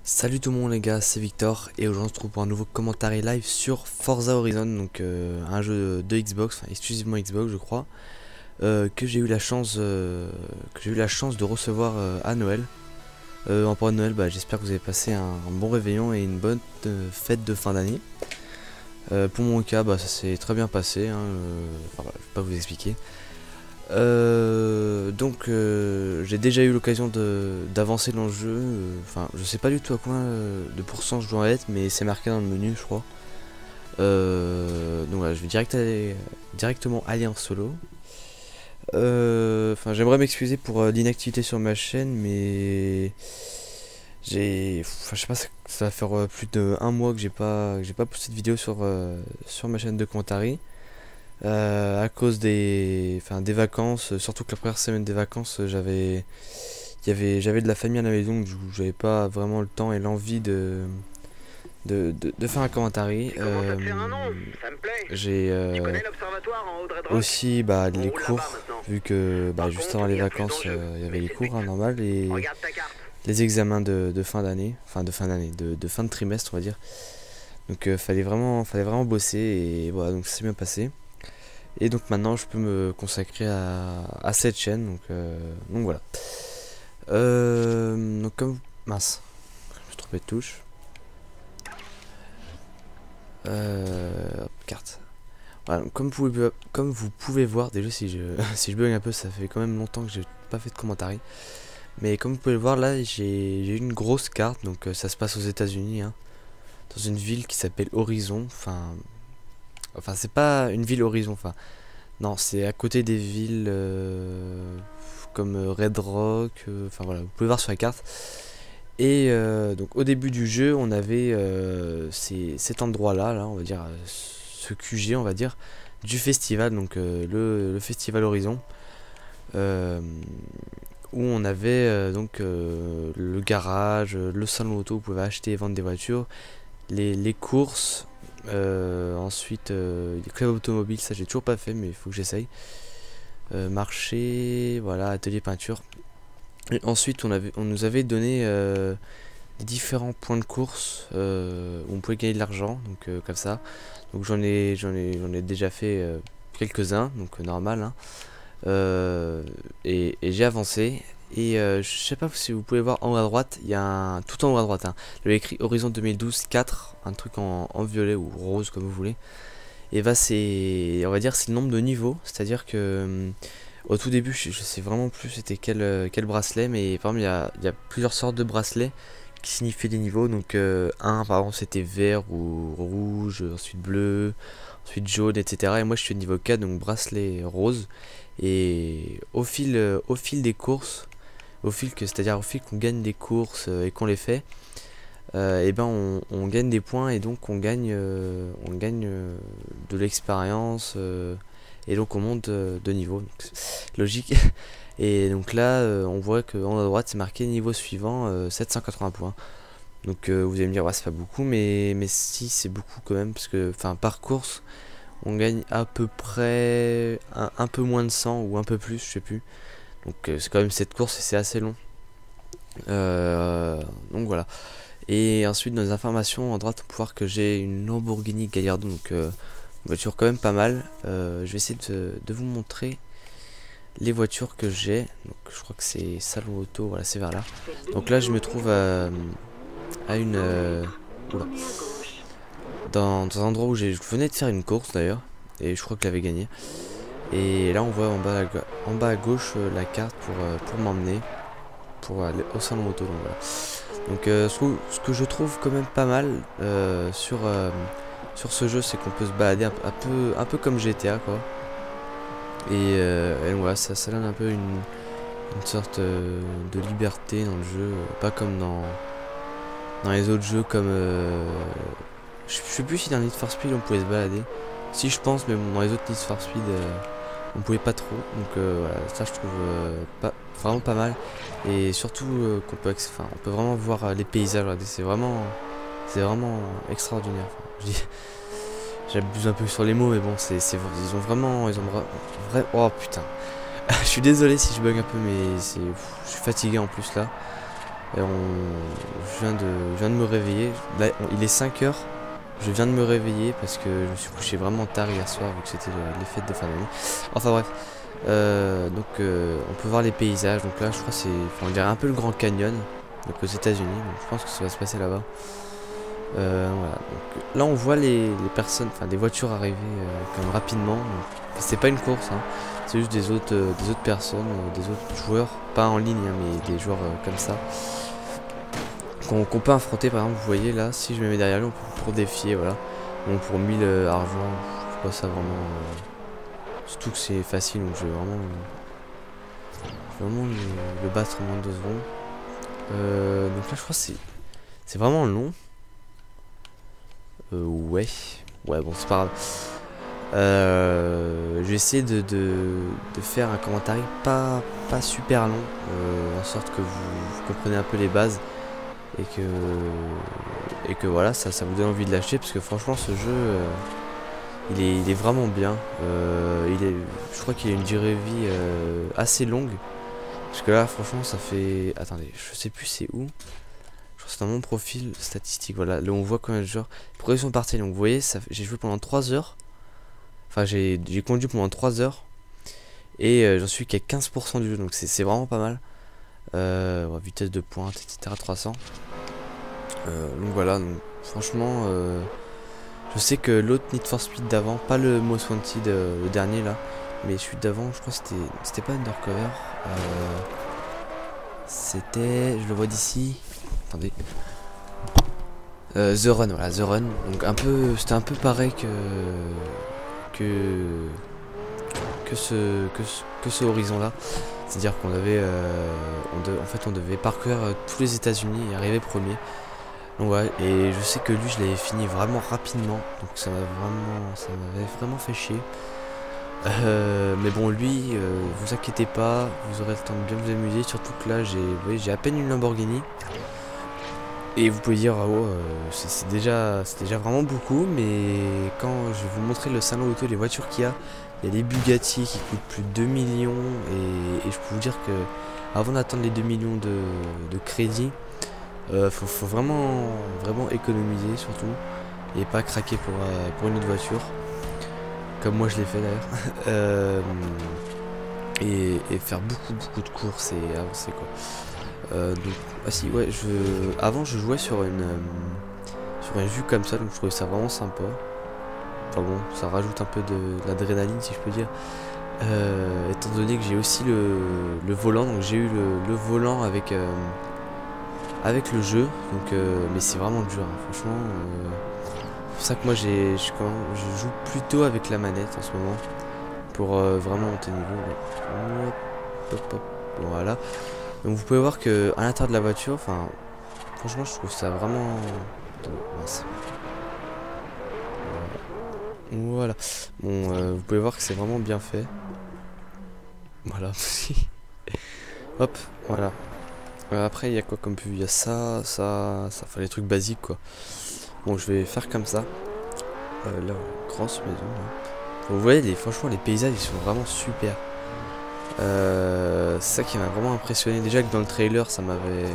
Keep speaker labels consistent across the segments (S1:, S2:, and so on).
S1: Salut tout le monde les gars, c'est Victor et aujourd'hui on se retrouve pour un nouveau commentaire live sur Forza Horizon, donc un jeu de Xbox, enfin exclusivement Xbox je crois, que j'ai eu la chance de recevoir à Noël. En parlant de Noël, j'espère que vous avez passé un bon réveillon et une bonne fête de fin d'année. Pour mon cas, ça s'est très bien passé, hein, enfin, voilà, je vais pas vous expliquer. J'ai déjà eu l'occasion d'avancer dans le jeu. Enfin, je sais pas du tout à combien de pourcents je dois être, mais c'est marqué dans le menu, je crois. Donc voilà, je vais directement aller en solo. Enfin, j'aimerais m'excuser pour l'inactivité sur ma chaîne, mais enfin, je sais pas, ça va faire plus de un mois que j'ai pas posté de vidéo sur ma chaîne de Commentary. À cause des vacances, surtout que la première semaine des vacances, j'avais de la famille à la maison, donc j'avais pas vraiment le temps et l'envie de faire un commentaire. J'ai aussi les cours, vu que juste avant les vacances, il y avait les cours, hein, normal, et les examens de fin d'année, de fin de trimestre, on va dire. Donc fallait vraiment bosser, et voilà, donc ça s'est bien passé. Et donc maintenant je peux me consacrer à cette chaîne, donc voilà. Donc comme... Mince, je me suis trompé de touche. Carte. Voilà, donc comme vous pouvez voir, déjà si si je bug un peu, ça fait quand même longtemps que j'ai pas fait de commentaire. Mais comme vous pouvez le voir là, j'ai une grosse carte, donc ça se passe aux États-Unis, hein, dans une ville qui s'appelle Horizon. Enfin c'est pas une ville Horizon, enfin non, c'est à côté des villes comme Red Rock, enfin voilà, vous pouvez voir sur la carte. Et donc au début du jeu, on avait cet endroit-là, on va dire, ce QG, on va dire, du festival, donc le festival Horizon, euh, où on avait le garage, le salon auto, où vous pouvez acheter et vendre des voitures, les courses. Ensuite, les clubs automobiles, ça j'ai toujours pas fait, mais il faut que j'essaye. Marché, voilà, atelier peinture. Et ensuite, on nous avait donné des différents points de course où on pouvait gagner de l'argent, donc comme ça. Donc j'en ai déjà fait quelques-uns, donc normal, hein. Et j'ai avancé. Et je sais pas si vous pouvez voir en haut à droite, il y a tout en haut à droite, hein, il y a écrit Horizon 2012 4, un truc en violet ou rose comme vous voulez. Et c'est, on va dire, c'est le nombre de niveaux, c'est-à-dire que au tout début, je sais vraiment plus c'était quel bracelet, mais par exemple il y a plusieurs sortes de bracelets qui signifient des niveaux. Donc un par exemple c'était vert ou rouge, ensuite bleu, ensuite jaune, etc. Et moi je suis au niveau 4, donc bracelet rose. Et au fil des courses, c'est-à-dire au fil qu'on gagne des courses et qu'on les fait, et ben on gagne des points, et donc on gagne de l'expérience, et donc on monte de niveau, donc, logique. Et donc là on voit qu'en haut à droite c'est marqué niveau suivant, 780 points. Donc vous allez me dire ouais, c'est pas beaucoup, mais si, c'est beaucoup quand même, parce que enfin par course on gagne à peu près un peu moins de 100 ou un peu plus, je sais plus. Donc c'est quand même cette course et c'est assez long. Donc voilà. Et ensuite dans les informations, à droite on peut voir que j'ai une Lamborghini Gallardo, donc une voiture quand même pas mal. Je vais essayer de vous montrer les voitures que j'ai. Donc je crois que c'est Salon Auto, voilà, c'est vers là. Donc là je me trouve à une oula, dans un endroit où je venais de faire une course d'ailleurs, et je crois que je l'avais gagné. Et là on voit en bas à gauche la carte pour m'emmener pour aller au salon auto. Donc voilà. Donc ce que je trouve quand même pas mal sur ce jeu, c'est qu'on peut se balader un peu comme GTA, quoi. Et voilà, ça donne un peu une sorte de liberté dans le jeu, pas comme dans les autres jeux comme... je sais plus si dans Need for Speed on pouvait se balader. Si, je pense, mais bon, dans les autres Need for Speed on pouvait pas trop. Donc voilà, ça je trouve vraiment pas mal. Et surtout qu'on peut, enfin, on peut vraiment voir les paysages, regardez, c'est vraiment extraordinaire. Enfin, j'abuse un peu sur les mots, mais bon, ils ont vraiment, oh putain. Je suis désolé si je bug un peu, mais je suis fatigué en plus là. Et je viens de me réveiller. Là, il est 5 heures. Je viens de me réveiller parce que je me suis couché vraiment tard hier soir vu que c'était les fêtes de fin d'année. Enfin bref. On peut voir les paysages. Donc là, je crois que c'est, enfin, on dirait un peu le Grand Canyon, donc aux États-Unis. Donc je pense que ça va se passer là-bas. Voilà. Donc là, on voit les personnes, enfin des voitures arriver quand même rapidement. C'est pas une course, hein. C'est juste des autres personnes, des autres joueurs, pas en ligne, hein, mais des joueurs comme ça. Qu'on peut affronter. Par exemple, vous voyez là, si je me mets derrière lui, pour défier, voilà. Bon, pour 1000 argent, je sais pas ça vraiment. Surtout que c'est facile, donc je vais vraiment le battre en moins de 2 secondes. Donc là, je crois que c'est vraiment long. Ouais, bon, c'est pas grave. Je vais essayer de faire un commentaire pas super long, en sorte que vous comprenez un peu les bases. Et que voilà, ça vous donne envie de l'acheter, parce que franchement ce jeu il est vraiment bien. Je crois qu'il a une durée de vie assez longue, parce que là franchement ça fait, attendez, je sais plus c'est où, je crois que c'est dans mon profil statistique, voilà, là on voit combien de joueurs, progression partie. Donc vous voyez, j'ai joué pendant 3 heures, enfin j'ai conduit pendant 3 heures, et j'en suis qu'à 15% du jeu, donc c'est vraiment pas mal. Vitesse de pointe, etc. 300. Donc voilà, donc, franchement, je sais que l'autre Need for Speed d'avant, pas le Most Wanted, le dernier là, mais celui d'avant, je crois que c'était pas Undercover. C'était, je le vois d'ici. Attendez. The Run, voilà, The Run. Donc c'était un peu pareil que ce horizon là. C'est-à-dire qu'on avait, en fait, on devait parcourir tous les États-Unis et arriver premier. Donc ouais, et je sais que lui, je l'avais fini vraiment rapidement, donc ça m'avait vraiment fait chier. Mais bon, lui, vous inquiétez pas, vous aurez le temps de bien vous amuser. Surtout que là, j'ai à peine une Lamborghini. Et vous pouvez dire, oh, c'est déjà vraiment beaucoup. Mais quand je vais vous montrer le salon auto, les voitures qu'il y a, il y a des Bugatti qui coûtent plus de 2 millions. Et je peux vous dire que avant d'attendre les 2 millions de crédit, faut vraiment économiser surtout. Et pas craquer pour une autre voiture. Comme moi je l'ai fait d'ailleurs. Et faire beaucoup de courses et avancer quoi. Donc, ah si, ouais, avant je jouais sur une vue comme ça, donc je trouvais ça vraiment sympa. Enfin bon, ça rajoute un peu de l'adrénaline si je peux dire. Étant donné que j'ai aussi le volant, donc j'ai eu le volant avec le jeu, donc mais c'est vraiment dur, hein, franchement. C'est pour ça que moi je joue plutôt avec la manette en ce moment pour vraiment monter niveau. Hop, voilà. Donc vous pouvez voir que à l'intérieur de la voiture, enfin franchement je trouve ça vraiment. Mince. Voilà. Bon, vous pouvez voir que c'est vraiment bien fait. Voilà. Hop, voilà. Après il y a quoi comme vue? Il y a ça, enfin les trucs basiques quoi. Bon, je vais faire comme ça. Là, grosse maison. Là. Vous voyez, franchement les paysages ils sont vraiment super. C'est ça qui m'a vraiment impressionné. Déjà que dans le trailer ça m'avait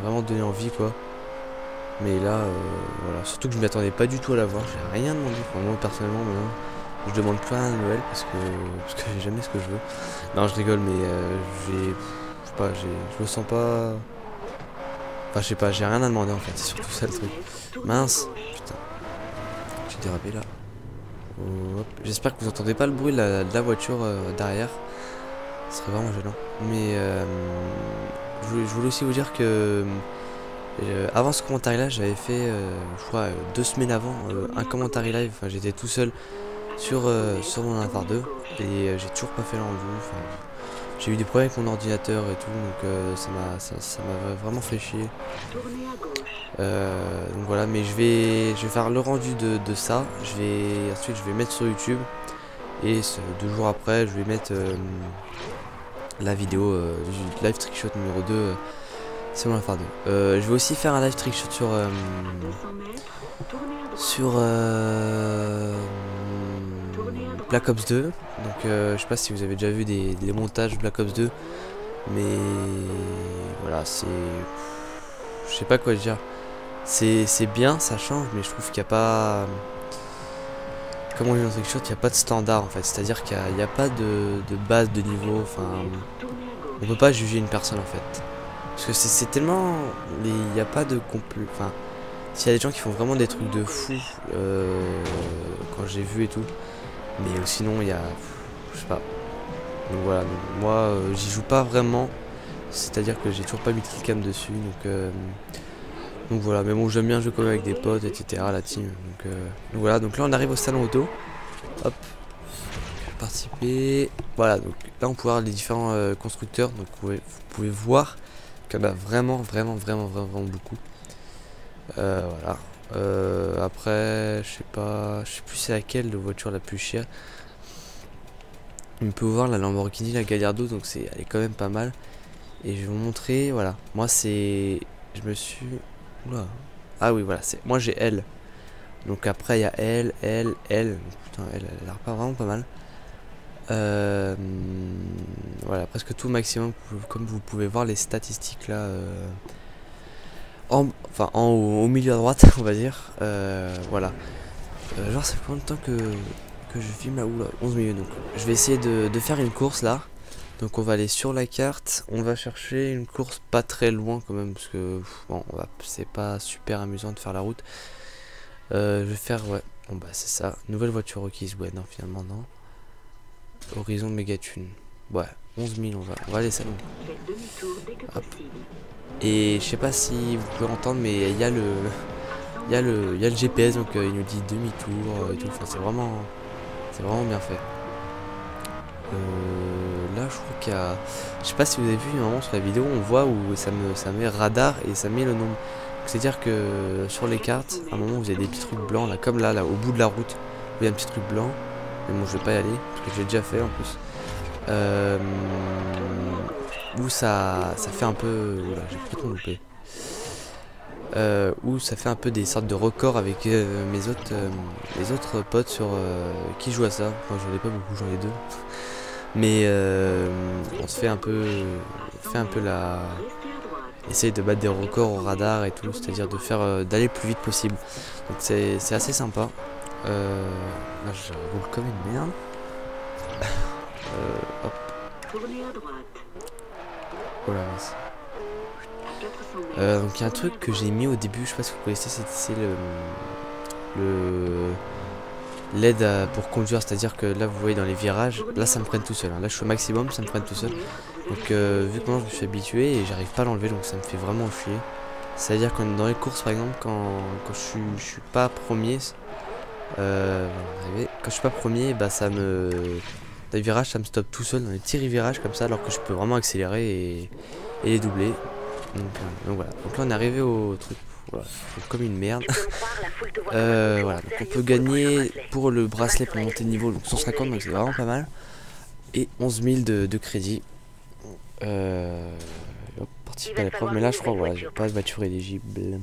S1: vraiment donné envie quoi. Mais là voilà, surtout que je m'y attendais pas du tout à la voir. J'ai rien demandé. Enfin, moi personnellement maintenant, je demande plus rien à Noël parce que j'ai jamais ce que je veux. Non, je rigole, mais je sais pas, je me sens pas. Enfin je sais pas, j'ai rien à demander en fait. C'est surtout ça le truc. Mince, putain, j'ai dérapé là. J'espère que vous entendez pas le bruit de la voiture derrière. Ce serait vraiment gênant. Mais je voulais aussi vous dire que avant ce commentaire là, j'avais fait, je crois 2 semaines avant, un commentaire live. Enfin, j'étais tout seul sur mon Avatar 2 et j'ai toujours pas fait l'envoi. Enfin, j'ai eu des problèmes avec mon ordinateur et tout, donc ça m'a vraiment fait chier. Donc voilà, mais je vais faire le rendu de ça. Ensuite je vais mettre sur YouTube et 2 jours après je vais mettre la vidéo du live trickshot numéro 2 c'est mon Avatar 2. Je vais aussi faire un live trickshot sur Black Ops 2. Donc je sais pas si vous avez déjà vu des montages Black Ops 2. Mais voilà, c'est... Je sais pas quoi dire. C'est bien, ça change, mais je trouve qu'il n'y a pas... Comme on dit dans Trickshot, il n'y a pas de standard en fait. C'est-à-dire qu'il n'y a pas de base de niveau. Enfin, on peut pas juger une personne en fait. Parce que c'est tellement... Il n'y a pas de complet... Enfin, s'il y a des gens qui font vraiment des trucs de fou, quand j'ai vu et tout. Mais sinon, il y a... Je sais pas. Donc voilà, donc, moi, j'y joue pas vraiment. C'est-à-dire que j'ai toujours pas mis de killcam dessus. Donc voilà, mais bon, j'aime bien jouer quand même avec des potes, etc. La team. Donc voilà, donc là on arrive au salon auto. Hop, participer. Voilà, donc là on peut voir les différents constructeurs. Donc vous pouvez voir qu'il y en a vraiment beaucoup. Voilà. Après, je sais plus c'est laquelle de voiture la plus chère. On peut voir la Lamborghini, la Gallardo, donc elle est quand même pas mal. Et je vais vous montrer, voilà. Moi c'est, je me suis, oula. Ah oui voilà, moi j'ai L. Donc après il y a L. Putain, elle a l'air pas vraiment pas mal. Voilà, presque tout maximum, comme vous pouvez voir les statistiques là. Enfin en haut, au milieu à droite, on va dire. Voilà. Genre ça fait combien de temps que je filme là? Oula, 11 minutes. Donc je vais essayer de faire une course là. Donc on va aller sur la carte, on va chercher une course pas très loin quand même parce que bon, c'est pas super amusant de faire la route. Je vais faire, ouais, bon bah c'est ça, nouvelle voiture requise, ouais non finalement non. Horizon Mégatune, ouais, 11 000 on va aller ça donc. Hop. Et je sais pas si vous pouvez entendre mais il y a le GPS donc il nous dit demi-tour et tout, enfin c'est vraiment bien fait. Là je crois qu'il y a... Je sais pas si vous avez vu un moment sur la vidéo, on voit où ça met radar et ça met le nombre. C'est à dire que sur les cartes, à un moment vous avez des petits trucs blancs là, comme là au bout de la route, vous avez un petit truc blanc. Mais bon je vais pas y aller, parce que j'ai déjà fait en plus. Où ça fait un peu... Oula, j'ai complètement loupé. Où ça fait un peu des sortes de records avec les autres potes sur qui jouent à ça. Enfin j'en ai pas beaucoup, j'en ai deux. Mais on se fait un peu essayer de battre des records au radar et tout, c'est-à-dire de faire d'aller le plus vite possible. Donc c'est assez sympa. Là je roule comme une merde. Hop. Oh la mince. Donc il y a un truc que j'ai mis au début, je sais pas si vous connaissez, c'est le l'aide pour conduire, c'est-à-dire que là vous voyez dans les virages, là ça me prenne tout seul, hein. Là je suis au maximum, ça me prenne tout seul. Donc vu que maintenant je me suis habitué et j'arrive pas à l'enlever, donc ça me fait vraiment chier. C'est-à-dire que dans les courses par exemple, quand je suis pas premier, quand je suis pas premier, bah ça me... Dans les virages ça me stoppe tout seul, dans les petits virages comme ça, alors que je peux vraiment accélérer et les doubler. Donc voilà, donc là on est arrivé au truc. Voilà, comme une merde. Voilà, donc on peut gagner pour le bracelet pour monter de niveau, donc 150, donc c'est vraiment pas mal. Et 11 000 de crédit. Hop, participer à l'épreuve, mais là je crois, voilà, j'ai pas de voiture éligible.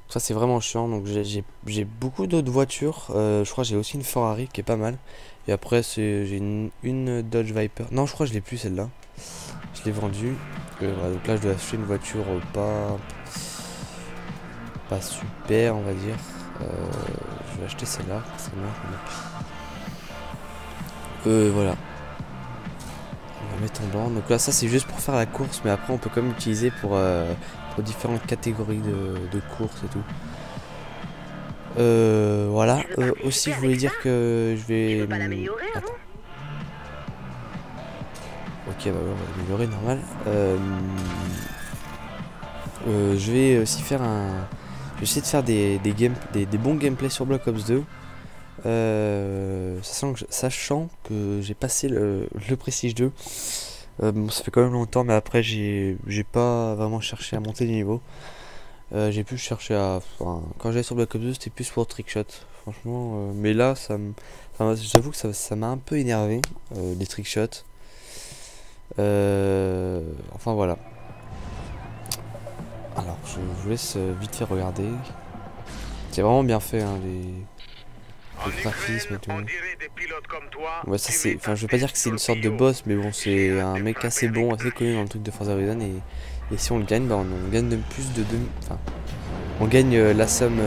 S1: Ça c'est vraiment chiant, donc j'ai beaucoup d'autres voitures. Je crois que j'ai aussi une Ferrari qui est pas mal. Et après j'ai une Dodge Viper. Non, je crois que je l'ai plus celle-là. Je l'ai vendue. Voilà, donc là je dois acheter une voiture pas super on va dire. Je vais acheter celle-là. Voilà. On va mettre en blanc. Donc là ça c'est juste pour faire la course, mais après on peut quand même l'utiliser pour différentes catégories de courses et tout. Voilà. Aussi je voulais dire que je vais... Attends. Ok, bah on va améliorer normal. Je vais aussi faire je vais essayer de faire des bons gameplays sur Black Ops 2. Sachant que j'ai passé le Prestige 2. Bon, ça fait quand même longtemps, mais après j'ai pas vraiment cherché à monter les niveaux. J'ai pu chercher à... Enfin, quand j'allais sur Black Ops 2 c'était plus pour trickshot. Franchement, mais là j'avoue que ça m'a un peu énervé, les trickshots. Enfin voilà. Alors je vous laisse vite fait regarder. C'est vraiment bien fait hein, les graphismes et tout. Ouais, ça c'est, enfin je veux pas dire que c'est une sorte de boss, mais bon c'est un mec assez bon, assez connu dans le truc de Forza Horizon et si on le gagne, bah on gagne de plus de 2000, enfin on gagne la somme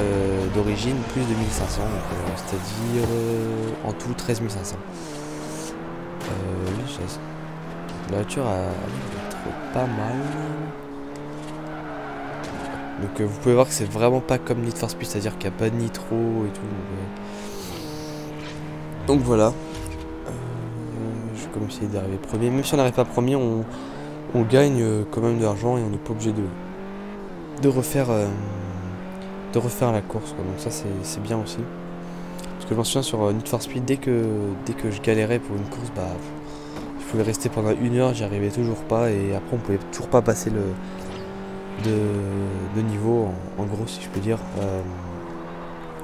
S1: d'origine plus de 1500, c'est-à-dire en tout 13 500. La voiture a l'air d'être pas mal. Donc vous pouvez voir que c'est vraiment pas comme Need for Speed, c'est-à-dire qu'il n'y a pas de nitro et tout. Donc voilà. Je vais comme essayer d'arriver premier. Même si on n'arrive pas premier, on gagne quand même de l'argent et on n'est pas obligé de refaire la course, quoi. Donc ça c'est bien aussi. Parce que je m'en souviens sur Need for Speed, dès que je galérais pour une course, bah je pouvais rester pendant 1 heure, j'y arrivais toujours pas et après on pouvait toujours pas passer de niveau en gros, si je peux dire.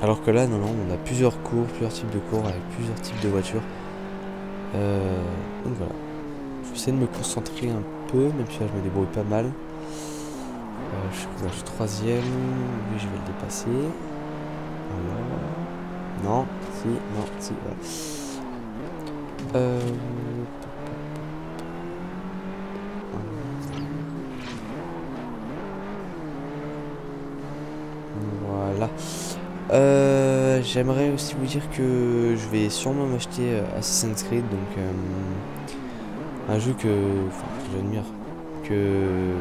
S1: Alors que là non, on a plusieurs cours, plusieurs types de cours avec plusieurs types de voitures. Donc voilà, je vais essayer de me concentrer un peu, même si là je me débrouille pas mal. Je suis troisième, lui je vais le dépasser. Voilà. Non, si, voilà. Voilà. J'aimerais aussi vous dire que je vais sûrement m'acheter Assassin's Creed, donc un jeu que j'admire, que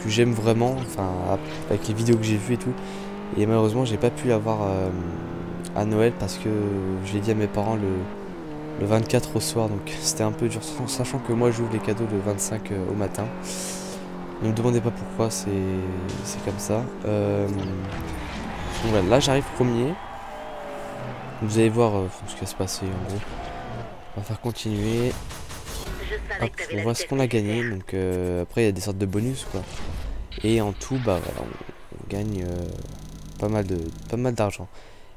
S1: j'aime vraiment, enfin avec les vidéos que j'ai vues et tout. Et malheureusement j'ai pas pu l'avoir à Noël parce que je l'ai dit à mes parents le 24 au soir, donc c'était un peu dur, sachant que moi j'ouvre les cadeaux le 25 au matin. Ne me demandez pas pourquoi, c'est comme ça. Donc voilà, là j'arrive premier. Vous allez voir ce qui va se passer en gros. On va faire continuer. Hop, on voit ce qu'on a gagné. Donc après il y a des sortes de bonus quoi. Et en tout bah voilà, on gagne pas mal d'argent.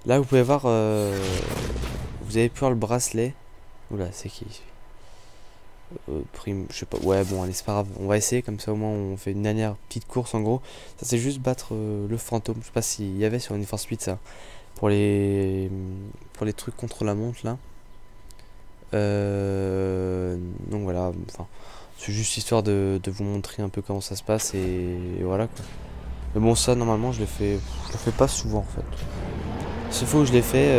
S1: Là vous pouvez voir, vous avez pu voir le bracelet. Oula, c'est qui? Prime, je sais pas, ouais bon allez c'est pas grave, on va essayer comme ça au moins on fait une dernière petite course en gros. Ça c'est juste battre le fantôme, je sais pas s'il y avait sur Need for Speed ça, pour les trucs contre la montre là. Donc voilà, enfin c'est juste histoire de vous montrer un peu comment ça se passe et voilà quoi. Mais bon ça normalement je le fais pas souvent en fait. Ce fois où je l'ai fait,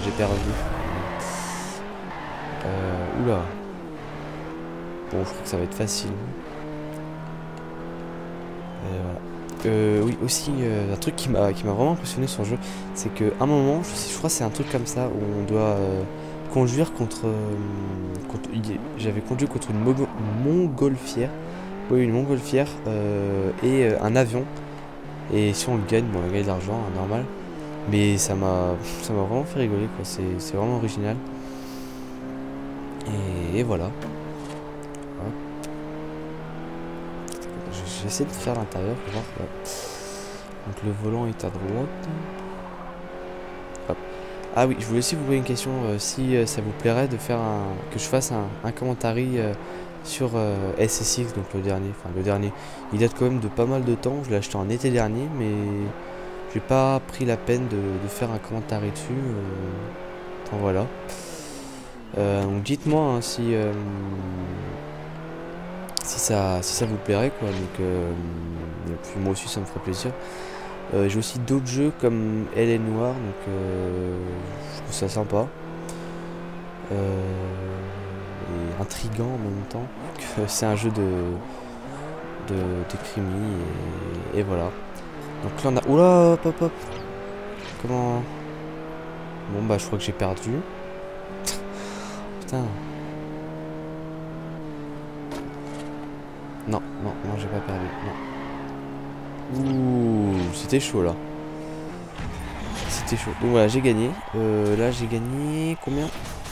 S1: j'ai perdu. Oula. Bon, je crois que ça va être facile. Voilà. Oui, aussi, un truc qui m'a vraiment impressionné sur le jeu, c'est qu'à un moment, je crois que c'est un truc comme ça, où on doit conduire contre j'avais conduit contre une montgolfière. Oui, une montgolfière et un avion. Et si on le gagne, bon, on gagne de l'argent, hein, normal. Mais ça m'a vraiment fait rigoler, quoi. C'est vraiment original. Et voilà. J'essaie de faire l'intérieur pour voir. Ouais. Donc le volant est à droite. Hop. Ah oui, je voulais aussi vous poser une question, si ça vous plairait de faire que je fasse un commentary sur SSX, donc le dernier. Enfin le dernier. Il date quand même de pas mal de temps. Je l'ai acheté en été dernier, mais j'ai pas pris la peine de faire un commentary dessus. Enfin voilà. Donc dites-moi hein, si ça vous plairait quoi, donc et puis moi aussi ça me ferait plaisir. J'ai aussi d'autres jeux comme Elle est Noire, donc je trouve ça sympa et intriguant en même temps. C'est un jeu de crimi et voilà. Donc là on a, oula hop comment, bon bah je crois que j'ai perdu. Putain. Non, j'ai pas perdu, non. Ouh, c'était chaud là. C'était chaud. Donc voilà, j'ai gagné. Là, j'ai gagné combien?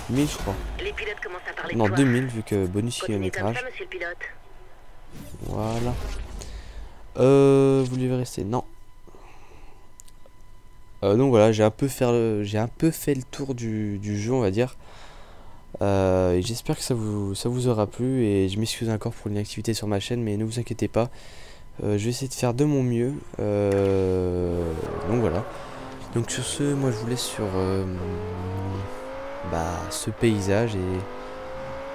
S1: 1000 je crois.
S2: Les pilotes commencent à parler
S1: non,
S2: de
S1: 2000 vu que bonus kilométrage. Voilà. Vous devez rester. Non. Donc voilà, j'ai un peu fait le tour du jeu, on va dire. Et j'espère que ça vous aura plu et je m'excuse encore pour l'inactivité sur ma chaîne, mais ne vous inquiétez pas, je vais essayer de faire de mon mieux. Donc voilà, donc sur ce moi je vous laisse sur ce paysage et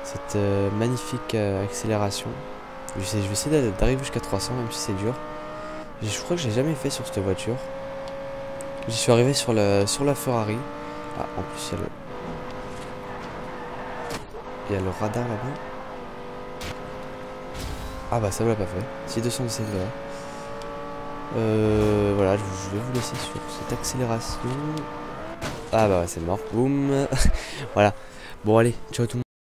S1: cette magnifique accélération. Je vais essayer d'arriver jusqu'à 300 même si c'est dur. Je crois que j'ai jamais fait sur cette voiture. J'y suis arrivé sur la Ferrari. Ah, en plus il y a le radar là-bas. Ah bah ça me l'a pas fait. Si 217 là. Voilà, je vais vous laisser sur cette accélération. Ah bah ouais, c'est mort. Boum. Voilà. Bon allez, ciao tout le monde.